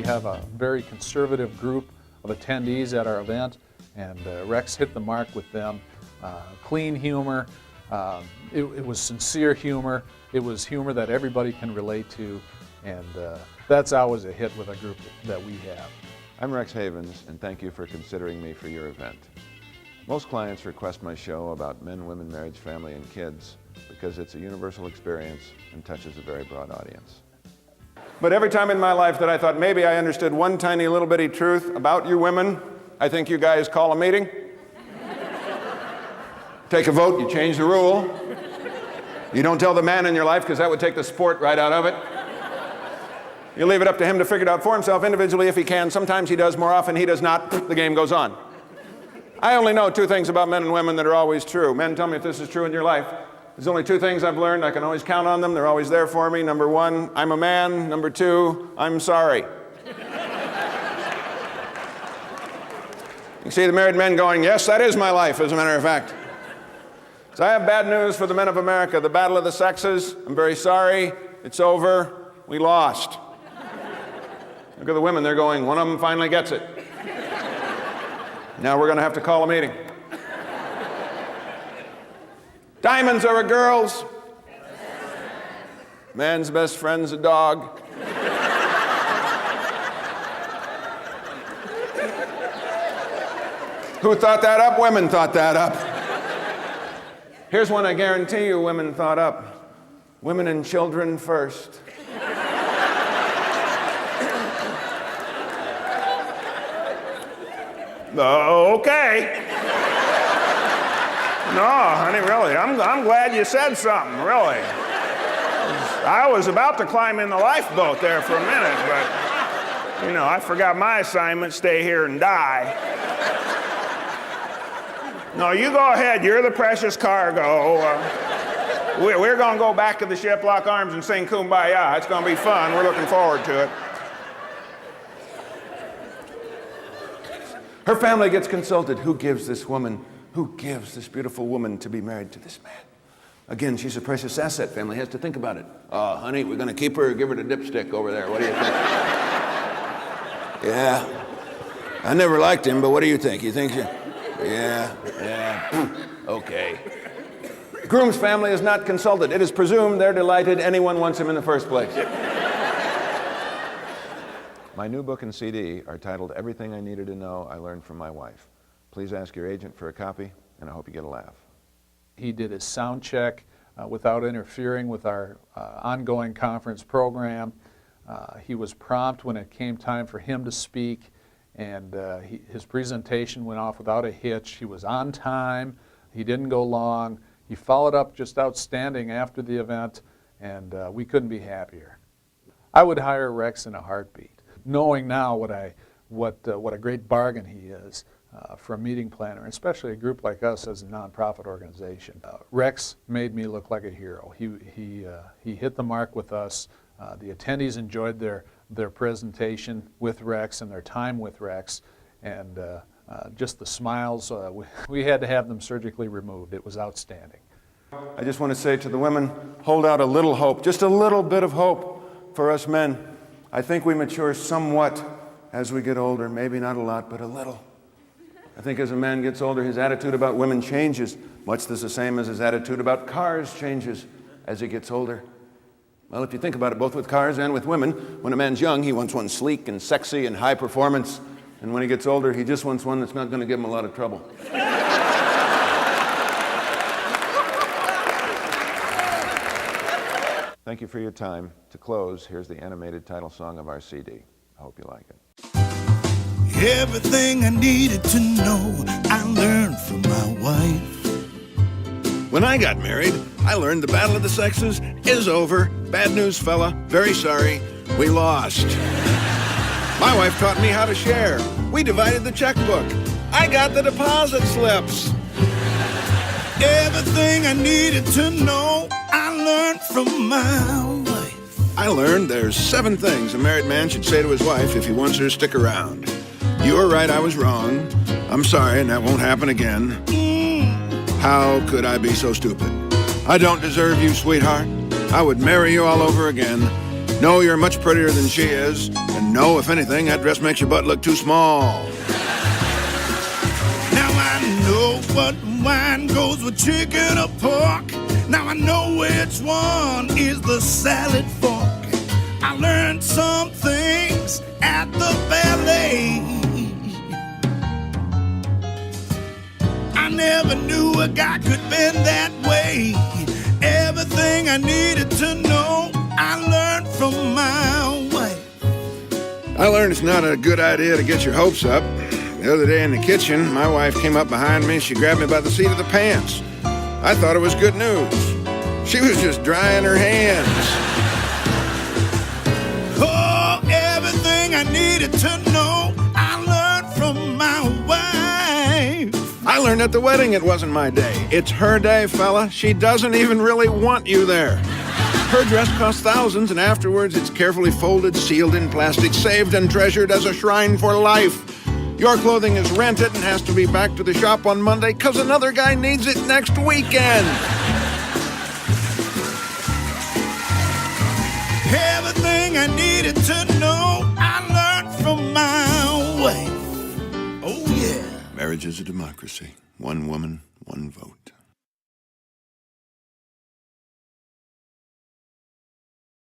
have a very conservative group of attendees at our event, and Rex hit the mark with them. Clean humor, it was sincere humor, it was humor that everybody can relate to, and that's always a hit with a group that we have. I'm Rex Havens, and thank you for considering me for your event. Most clients request my show about men, women, marriage, family, and kids because it's a universal experience and touches a very broad audience. But every time in my life that I thought maybe I understood one tiny little bitty truth about you women, I think you guys call a meeting, take a vote, you change the rule. You don't tell the man in your life because that would take the sport right out of it. You leave it up to him to figure it out for himself individually if he can. Sometimes he does, more often he does not. The game goes on. I only know two things about men and women that are always true. Men, tell me if this is true in your life. There's only two things I've learned. I can always count on them. They're always there for me. Number one, I'm a man. Number two, I'm sorry. You see the married men going, yes, that is my life, as a matter of fact. So I have bad news for the men of America. The battle of the sexes, I'm very sorry. It's over. We lost. Look at the women. They're going, one of them finally gets it. Now we're going to have to call a meeting. Diamonds are a girl's. Man's best friend's a dog. Who thought that up? Women thought that up. Here's one I guarantee you women thought up. Women and children first. Okay. No, honey, really, I'm glad you said something, really. I was about to climb in the lifeboat there for a minute, but, you know, I forgot my assignment, stay here and die. No, you go ahead, you're the precious cargo. We're gonna go back to the ship, lock arms, and sing Kumbaya. It's gonna be fun, we're looking forward to it. Her family gets consulted. Who gives this beautiful woman to be married to this man? Again, she's a precious asset. Family has to think about it. Oh, honey, we're going to keep her or give her the dipstick over there. What do you think? Yeah. I never liked him, but what do you think? You think you... Yeah. Okay. Groom's family is not consulted. It is presumed they're delighted anyone wants him in the first place. My new book and CD are titled Everything I Needed to Know I Learned from My Wife. Please ask your agent for a copy, and I hope you get a laugh. He did his sound check without interfering with our ongoing conference program. He was prompt when it came time for him to speak, and his presentation went off without a hitch. He was on time. He didn't go long. He followed up just outstanding after the event, and we couldn't be happier. I would hire Rex in a heartbeat, knowing now what a great bargain he is for a meeting planner, especially a group like us as a nonprofit organization. Rex made me look like a hero. He hit the mark with us. The attendees enjoyed their presentation with Rex and their time with Rex, and just the smiles, we had to have them surgically removed. It was outstanding. I just want to say to the women, hold out a little hope, just a little bit of hope for us men. I think we mature somewhat as we get older, maybe not a lot, but a little. I think as a man gets older, his attitude about women changes, much the same as his attitude about cars changes as he gets older. Well, if you think about it, both with cars and with women, when a man's young, he wants one sleek and sexy and high performance, and when he gets older, he just wants one that's not going to give him a lot of trouble. Thank you for your time. To close, here's the animated title song of our CD. I hope you like it. Everything I needed to know, I learned from my wife. When I got married, I learned the battle of the sexes is over. Bad news, fella. Very sorry. We lost. My wife taught me how to share. We divided the checkbook. I got the deposit slips. Everything I needed to know, I learned from my wife. I learned there's 7 things a married man should say to his wife if he wants her to stick around. You were right, I was wrong. I'm sorry, and that won't happen again. How could I be so stupid? I don't deserve you, sweetheart. I would marry you all over again. No, you're much prettier than she is. And no, if anything, that dress makes your butt look too small. Now I know what wine goes with chicken or pork. Now I know which one is the salad fork. I learned some things at the ballet. I never knew a guy could bend that way. Everything I needed to know, I learned from my wife. I learned it's not a good idea to get your hopes up. The other day in the kitchen, my wife came up behind me. She grabbed me by the seat of the pants. I thought it was good news. She was just drying her hands. Oh, everything I needed to know, I learned from my wife. I learned at the wedding it wasn't my day. It's her day, fella. She doesn't even really want you there. Her dress costs thousands, and afterwards it's carefully folded, sealed in plastic, saved and treasured as a shrine for life. Your clothing is rented and has to be back to the shop on Monday because another guy needs it next weekend. Everything I needed to know, I learned from my wife. Oh, yeah. Marriage is a democracy. One woman, one vote.